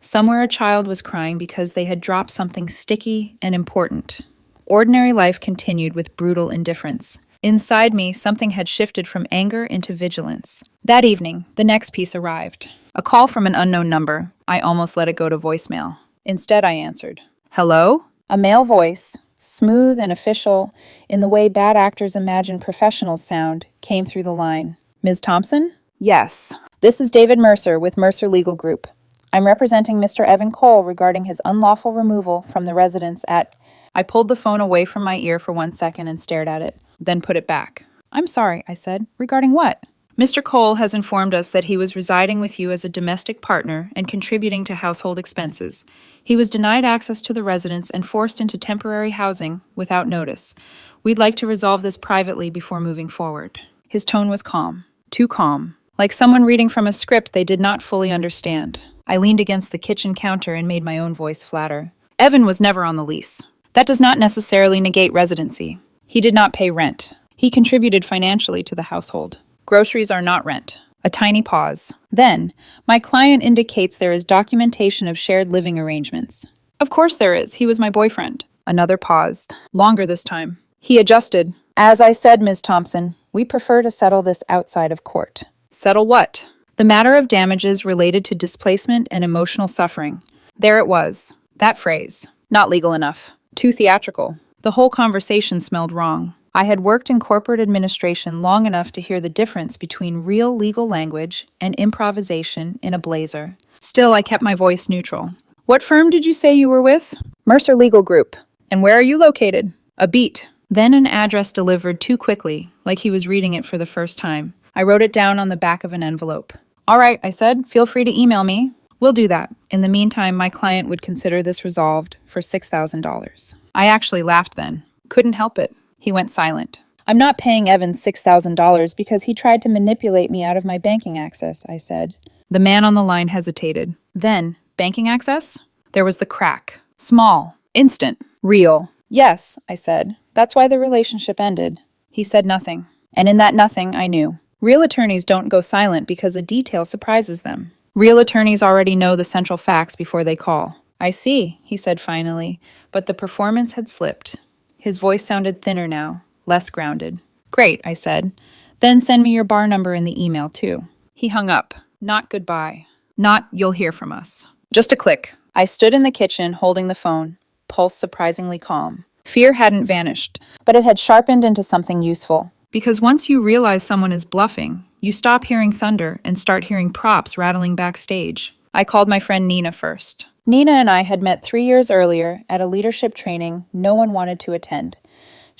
Somewhere a child was crying because they had dropped something sticky and important. Ordinary life continued with brutal indifference. Inside me, something had shifted from anger into vigilance. That evening, the next piece arrived. A call from an unknown number. I almost let it go to voicemail. Instead, I answered. Hello? A male voice, smooth and official, in the way bad actors imagine professionals sound, came through the line. Ms. Thompson? Yes. This is David Mercer with Mercer Legal Group. I'm representing Mr. Evan Cole regarding his unlawful removal from the residence at... I pulled the phone away from my ear for 1 second and stared at it, then put it back. I'm sorry, I said. Regarding what? Mr. Cole has informed us that he was residing with you as a domestic partner and contributing to household expenses. He was denied access to the residence and forced into temporary housing without notice. We'd like to resolve this privately before moving forward. His tone was calm. Too calm. Like someone reading from a script they did not fully understand. I leaned against the kitchen counter and made my own voice flatter. Evan was never on the lease. That does not necessarily negate residency. He did not pay rent. He contributed financially to the household. Groceries are not rent. A tiny pause. Then, my client indicates there is documentation of shared living arrangements. Of course there is. He was my boyfriend. Another pause. Longer this time. He adjusted. As I said, Ms. Thompson, we prefer to settle this outside of court. Settle what? The matter of damages related to displacement and emotional suffering. There it was. That phrase. Not legal enough. Too theatrical. The whole conversation smelled wrong. I had worked in corporate administration long enough to hear the difference between real legal language and improvisation in a blazer. Still, I kept my voice neutral. What firm did you say you were with? Mercer Legal Group. And where are you located? A beat. Then an address delivered too quickly, like he was reading it for the first time. I wrote it down on the back of an envelope. All right, I said, feel free to email me. We'll do that. In the meantime, my client would consider this resolved for $6,000. I actually laughed then. Couldn't help it. He went silent. I'm not paying Evans $6,000 because he tried to manipulate me out of my banking access, I said. The man on the line hesitated. Then, banking access? There was the crack. Small. Instant. Real. Yes, I said. That's why the relationship ended. He said nothing. And in that nothing, I knew. Real attorneys don't go silent because a detail surprises them. Real attorneys already know the central facts before they call. I see, he said finally, but the performance had slipped. His voice sounded thinner now, less grounded. Great, I said. Then send me your bar number in the email, too. He hung up. Not goodbye. Not you'll hear from us. Just a click. I stood in the kitchen holding the phone, pulse surprisingly calm. Fear hadn't vanished, but it had sharpened into something useful. Because once you realize someone is bluffing, you stop hearing thunder and start hearing props rattling backstage. I called my friend Nina first. Nina and I had met 3 years earlier at a leadership training no one wanted to attend.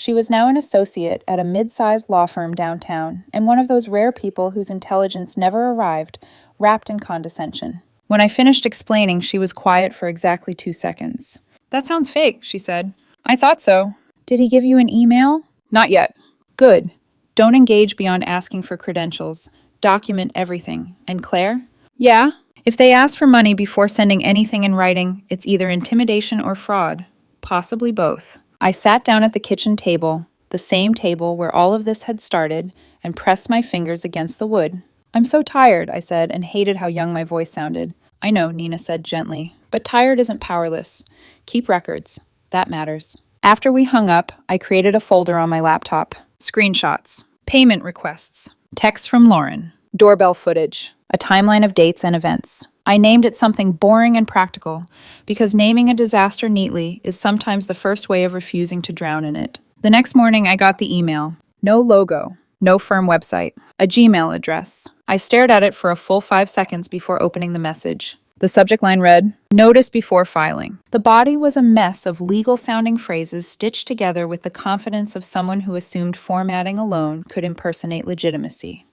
She was now an associate at a mid-sized law firm downtown, and one of those rare people whose intelligence never arrived, wrapped in condescension. When I finished explaining, she was quiet for exactly 2 seconds. "That sounds fake," she said. "I thought so." "Did he give you an email?" "Not yet." "Good. Don't engage beyond asking for credentials. Document everything. And Claire?" "Yeah?" "If they ask for money before sending anything in writing, it's either intimidation or fraud. Possibly both." I sat down at the kitchen table, the same table where all of this had started, and pressed my fingers against the wood. "I'm so tired," I said, and hated how young my voice sounded. "I know," Nina said gently, "but tired isn't powerless. Keep records. That matters." After we hung up, I created a folder on my laptop. Screenshots, payment requests, texts from Lauren, doorbell footage, a timeline of dates and events. I named it something boring and practical, because naming a disaster neatly is sometimes the first way of refusing to drown in it. The next morning, I got the email. No logo, no firm website, a Gmail address. I stared at it for a full 5 seconds before opening the message. The subject line read, "Notice before filing." The body was a mess of legal-sounding phrases stitched together with the confidence of someone who assumed formatting alone could impersonate legitimacy.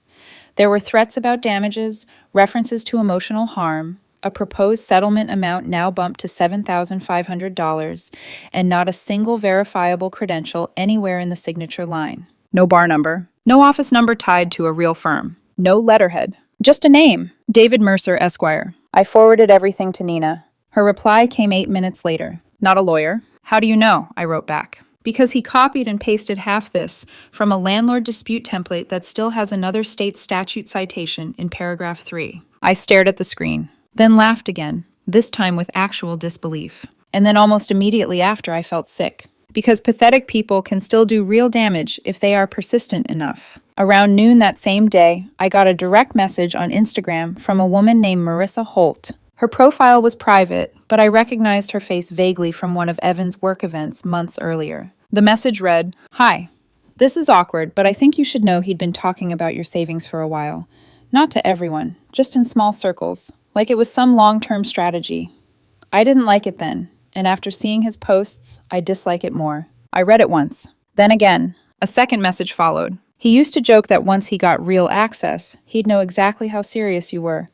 There were threats about damages, references to emotional harm, a proposed settlement amount now bumped to $7,500, and not a single verifiable credential anywhere in the signature line. No bar number, no office number tied to a real firm, no letterhead, just a name, David Mercer, Esquire. I forwarded everything to Nina. Her reply came 8 minutes later. "Not a lawyer." "How do you know?" I wrote back. "Because he copied and pasted half this from a landlord dispute template that still has another state statute citation in paragraph 3. I stared at the screen, then laughed again, this time with actual disbelief. And then almost immediately after, I felt sick. Because pathetic people can still do real damage if they are persistent enough. Around noon that same day, I got a direct message on Instagram from a woman named Marissa Holt. Her profile was private, but I recognized her face vaguely from one of Evan's work events months earlier. The message read, "Hi, this is awkward, but I think you should know he'd been talking about your savings for a while. Not to everyone, just in small circles, like it was some long-term strategy. I didn't like it then, and after seeing his posts, I dislike it more." I read it once. Then again, a second message followed. "He used to joke that once he got real access, he'd know exactly how serious you were.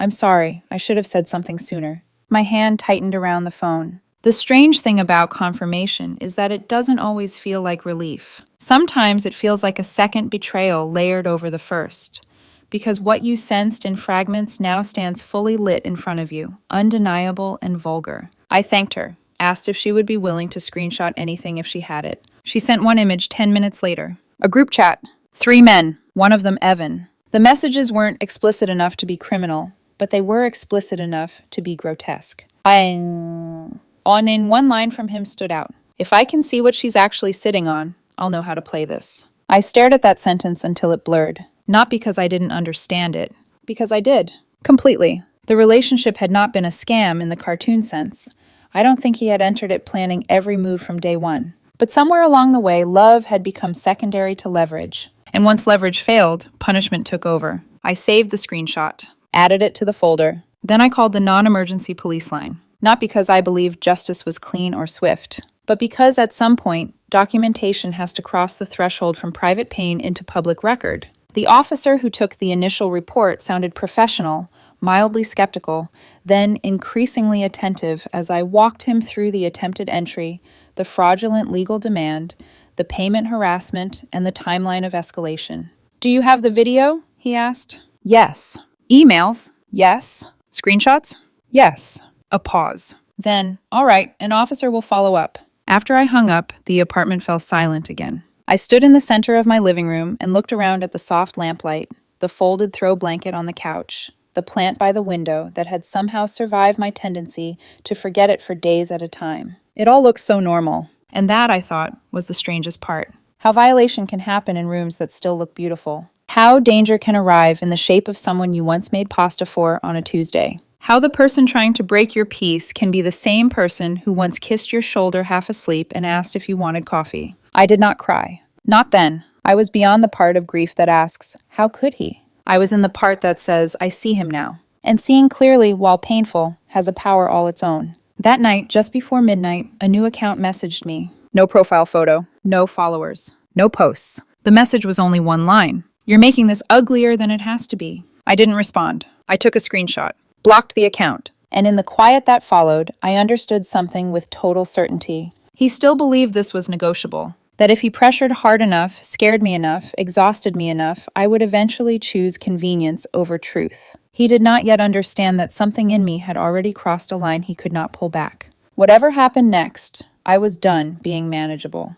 I'm sorry, I should have said something sooner." My hand tightened around the phone. The strange thing about confirmation is that it doesn't always feel like relief. Sometimes it feels like a second betrayal layered over the first, because what you sensed in fragments now stands fully lit in front of you, undeniable and vulgar. I thanked her, asked if she would be willing to screenshot anything if she had it. She sent one image 10 minutes later. A group chat. 3 men, one of them Evan. The messages weren't explicit enough to be criminal, but they were explicit enough to be grotesque. In one line from him stood out. "If I can see what she's actually sitting on, I'll know how to play this." I stared at that sentence until it blurred. Not because I didn't understand it, because I did. Completely. The relationship had not been a scam in the cartoon sense. I don't think he had entered it planning every move from day one. But somewhere along the way, love had become secondary to leverage. And once leverage failed, punishment took over. I saved the screenshot, added it to the folder. Then I called the non-emergency police line. Not because I believed justice was clean or swift, but because at some point, documentation has to cross the threshold from private pain into public record. The officer who took the initial report sounded professional, mildly skeptical, then increasingly attentive as I walked him through the attempted entry, the fraudulent legal demand, the payment harassment, and the timeline of escalation. "Do you have the video?" he asked. "Yes." "Emails?" "Yes." "Screenshots?" "Yes." A pause. Then, "All right, an officer will follow up." After I hung up, the apartment fell silent again. I stood in the center of my living room and looked around at the soft lamplight, the folded throw blanket on the couch, the plant by the window that had somehow survived my tendency to forget it for days at a time. It all looked so normal, and that, I thought, was the strangest part. How violation can happen in rooms that still look beautiful. How danger can arrive in the shape of someone you once made pasta for on a Tuesday. How the person trying to break your peace can be the same person who once kissed your shoulder half asleep and asked if you wanted coffee. I did not cry. Not then. I was beyond the part of grief that asks, how could he? I was in the part that says, I see him now. And seeing clearly, while painful, has a power all its own. That night, just before midnight, a new account messaged me. No profile photo, no followers, no posts. The message was only one line. You're making this uglier than it has to be. I didn't respond. I took a screenshot, blocked the account, and in the quiet that followed, I understood something with total certainty. He still believed this was negotiable, that if he pressured hard enough, scared me enough, exhausted me enough, I would eventually choose convenience over truth. He did not yet understand that something in me had already crossed a line he could not pull back. Whatever happened next, I was done being manageable.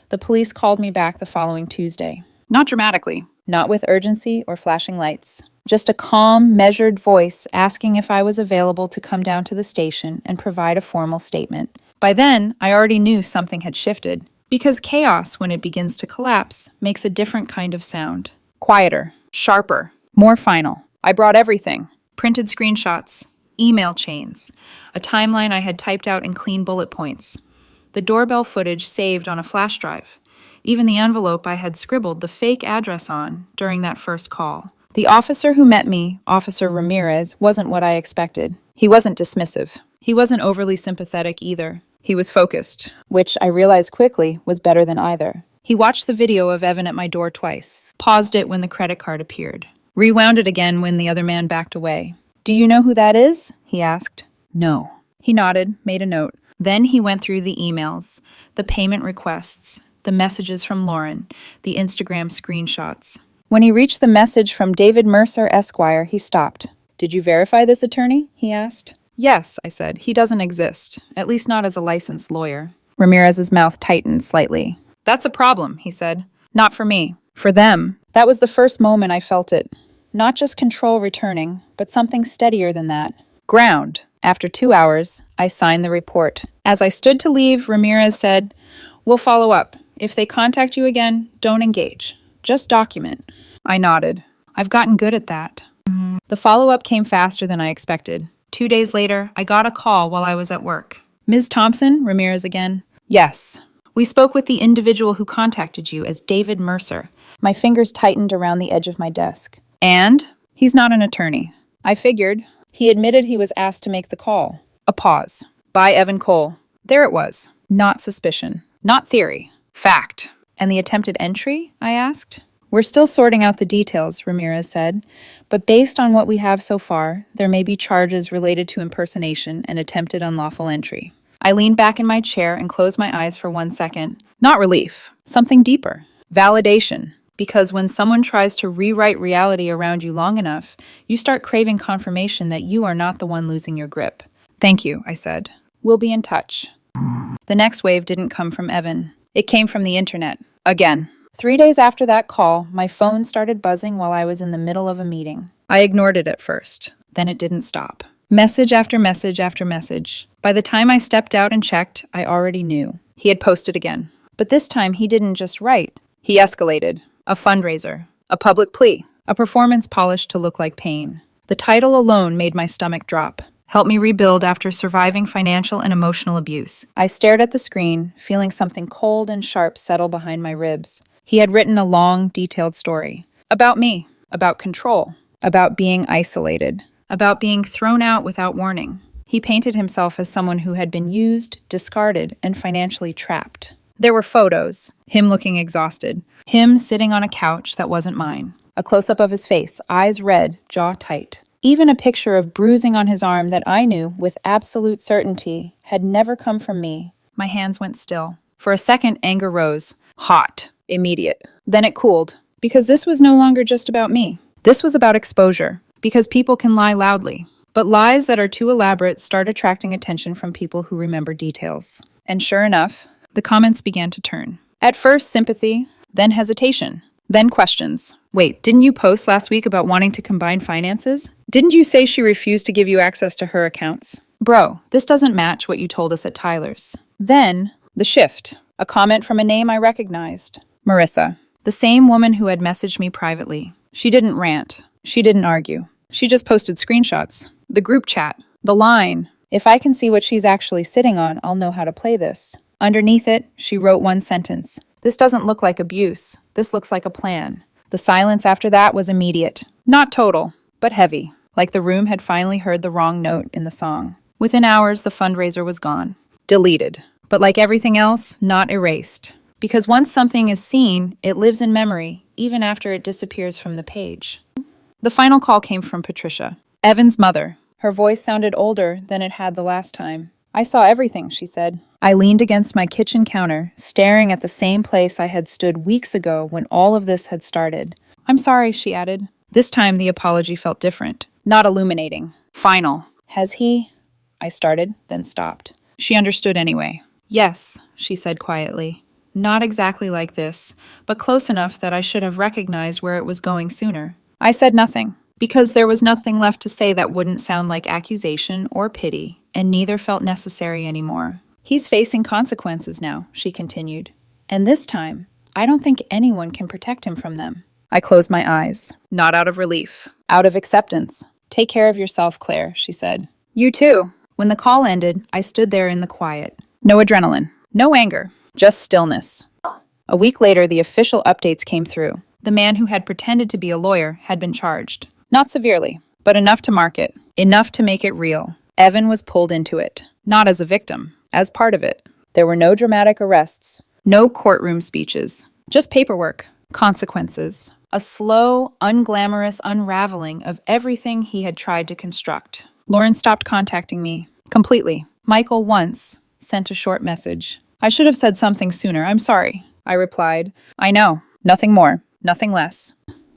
The police called me back the following Tuesday. Not dramatically, not with urgency or flashing lights. Just a calm, measured voice asking if I was available to come down to the station and provide a formal statement. By then, I already knew something had shifted, because chaos, when it begins to collapse, makes a different kind of sound. Quieter, sharper, more final. I brought everything. Printed screenshots, email chains, a timeline I had typed out in clean bullet points, the doorbell footage saved on a flash drive, even the envelope I had scribbled the fake address on during that first call. The officer who met me, Officer Ramirez, wasn't what I expected. He wasn't dismissive. He wasn't overly sympathetic either. He was focused, which I realized quickly was better than either. He watched the video of Evan at my door twice, paused it when the credit card appeared, rewound it again when the other man backed away. "Do you know who that is?" he asked. "No." He nodded, made a note. Then he went through the emails, the payment requests, the messages from Lauren, the Instagram screenshots. When he reached the message from David Mercer, Esquire, he stopped. "Did you verify this attorney?" he asked. "Yes," I said. "He doesn't exist, at least not as a licensed lawyer." Ramirez's mouth tightened slightly. "That's a problem," he said. "Not for me. For them." That was the first moment I felt it. Not just control returning, but something steadier than that. Ground. After 2 hours, I signed the report. As I stood to leave, Ramirez said, "We'll follow up. If they contact you again, don't engage. Just document." I nodded. I've gotten good at that. The follow-up came faster than I expected. 2 days later, I got a call while I was at work. "Ms. Thompson?" Ramirez again. "Yes. We spoke with the individual who contacted you as David Mercer." My fingers tightened around the edge of my desk. "And?" "He's not an attorney." I figured. He admitted he was asked to make the call. A pause. "By Evan Cole." There it was. Not suspicion. Not theory. Fact. "And the attempted entry?" I asked. "We're still sorting out the details," Ramirez said, "but based on what we have so far, there may be charges related to impersonation and attempted unlawful entry." I leaned back in my chair and closed my eyes for 1 second. Not relief. Something deeper. Validation. Because when someone tries to rewrite reality around you long enough, you start craving confirmation that you are not the one losing your grip. "Thank you," I said. "We'll be in touch." The next wave didn't come from Evan. It came from the internet. Again. 3 days after that call, my phone started buzzing while I was in the middle of a meeting. I ignored it at first. Then it didn't stop. Message after message after message. By the time I stepped out and checked, I already knew. He had posted again. But this time, he didn't just write. He escalated. A fundraiser. A public plea. A performance polished to look like pain. The title alone made my stomach drop. "Help me rebuild after surviving financial and emotional abuse." I stared at the screen, feeling something cold and sharp settle behind my ribs. He had written a long, detailed story. About me. About control. About being isolated. About being thrown out without warning. He painted himself as someone who had been used, discarded, and financially trapped. There were photos. Him looking exhausted. Him sitting on a couch that wasn't mine. A close-up of his face, eyes red, jaw tight. Even a picture of bruising on his arm that I knew, with absolute certainty, had never come from me. My hands went still. For a second, anger rose. Hot. Immediate. Then it cooled. Because this was no longer just about me. This was about exposure. Because people can lie loudly. But lies that are too elaborate start attracting attention from people who remember details. And sure enough, the comments began to turn. At first, sympathy. Then hesitation. Then questions. "Wait, didn't you post last week about wanting to combine finances? Didn't you say she refused to give you access to her accounts? Bro, this doesn't match what you told us at Tyler's." Then, the shift. A comment from a name I recognized. Marissa. The same woman who had messaged me privately. She didn't rant. She didn't argue. She just posted screenshots. The group chat. The line. If I can see what she's actually sitting on, I'll know how to play this. Underneath it, she wrote one sentence. "This doesn't look like abuse. This looks like a plan." The silence after that was immediate. Not total, but heavy, like the room had finally heard the wrong note in the song. Within hours, the fundraiser was gone. Deleted. but like everything else, not erased. Because once something is seen, it lives in memory, even after it disappears from the page. The final call came from Patricia, Evan's mother. Her voice sounded older than it had the last time. I saw everything, she said. I leaned against my kitchen counter, staring at the same place I had stood weeks ago when all of this had started. I'm sorry, she added. This time the apology felt different, not illuminating. Final. Has he? I started, then stopped. She understood anyway. Yes, she said quietly. Not exactly like this, but close enough that I should have recognized where it was going sooner. I said nothing, because there was nothing left to say that wouldn't sound like accusation or pity, and neither felt necessary anymore. He's facing consequences now, she continued. And this time, I don't think anyone can protect him from them. I closed my eyes, not out of relief, out of acceptance. Take care of yourself, Claire, she said. You too. When the call ended, I stood there in the quiet. No adrenaline, no anger, just stillness. A week later, the official updates came through. The man who had pretended to be a lawyer had been charged. Not severely, but enough to mark it, enough to make it real. Evan was pulled into it, not as a victim, as part of it. There were no dramatic arrests, no courtroom speeches, just paperwork, consequences, a slow, unglamorous unraveling of everything he had tried to construct. Lauren stopped contacting me, completely. Michael once sent a short message. I should have said something sooner, I'm sorry, I replied. I know, nothing more, nothing less.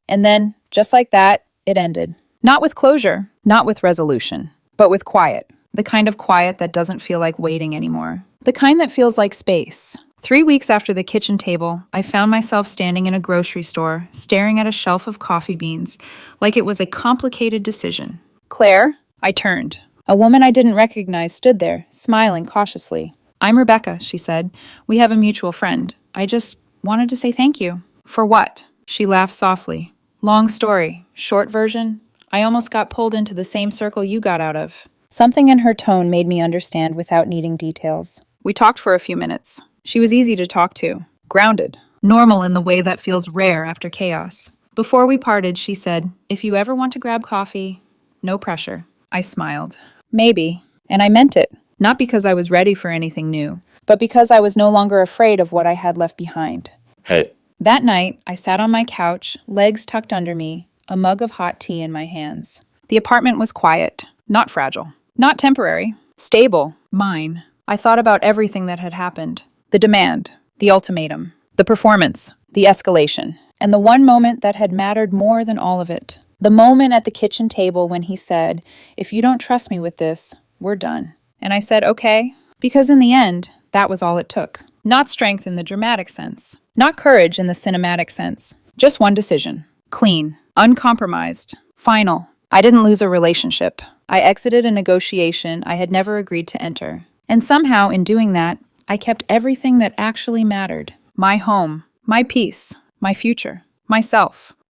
And then, just like that, it ended. Not with closure, not with resolution, but with quiet. The kind of quiet that doesn't feel like waiting anymore. The kind that feels like space. 3 weeks after the kitchen table, I found myself standing in a grocery store, staring at a shelf of coffee beans, like it was a complicated decision. Claire? I turned. A woman I didn't recognize stood there, smiling cautiously. I'm Rebecca, she said. We have a mutual friend. I just wanted to say thank you. For what? She laughed softly. Long story. Short version, I almost got pulled into the same circle you got out of. Something in her tone made me understand without needing details. We talked for a few minutes. She was easy to talk to. Grounded. Normal in the way that feels rare after chaos. Before we parted, she said, if you ever want to grab coffee, no pressure. I smiled. Maybe. And I meant it. Not because I was ready for anything new, but because I was no longer afraid of what I had left behind. Hey. That night, I sat on my couch, legs tucked under me, a mug of hot tea in my hands. The apartment was quiet, not fragile, not temporary, stable, mine. I thought about everything that had happened. The demand, the ultimatum, the performance, the escalation, and the one moment that had mattered more than all of it. The moment at the kitchen table when he said, if you don't trust me with this, we're done. And I said, okay, because in the end, that was all it took. Not strength in the dramatic sense, not courage in the cinematic sense. Just one decision. Clean, uncompromised, final. I didn't lose a relationship. I exited a negotiation I had never agreed to enter. And somehow, in doing that, I kept everything that actually mattered. My home, my peace, my future, myself.